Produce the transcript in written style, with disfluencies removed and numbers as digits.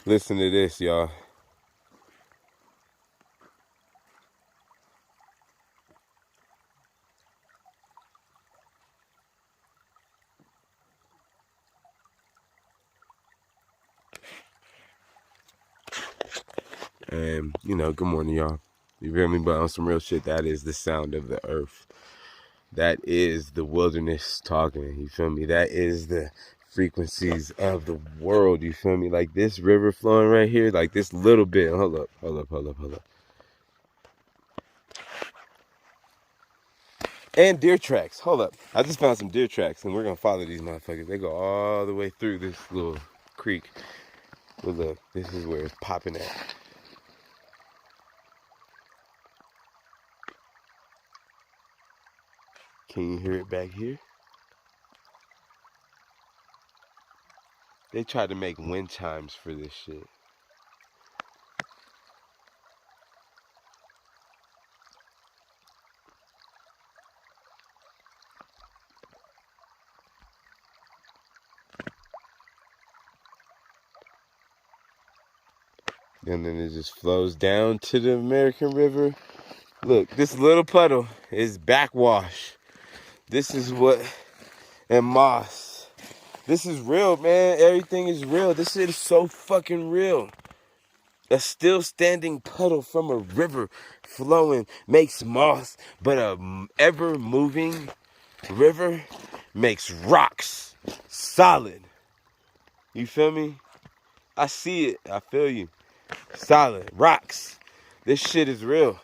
Listen to this, y'all. And, good morning, y'all. You feel me? But on some real shit, that is the sound of the earth. That is the wilderness talking. You feel me? That is the frequencies of the world. You feel me? Like this river flowing right here, like this little bit. Hold up. And deer tracks. Hold up. I just found some deer tracks, and we're going to follow these motherfuckers. They go all the way through this little creek. But look, this is where it's popping at. Can you hear it back here? They tried to make wind chimes for this shit. And then it just flows down to the American River. Look, this little puddle is backwash. This is what, and moss. This is real, man. Everything is real. This shit is so fucking real. A still standing puddle from a river flowing makes moss, but a ever moving river makes rocks solid. You feel me? I see it. I feel you. Solid rocks. This shit is real.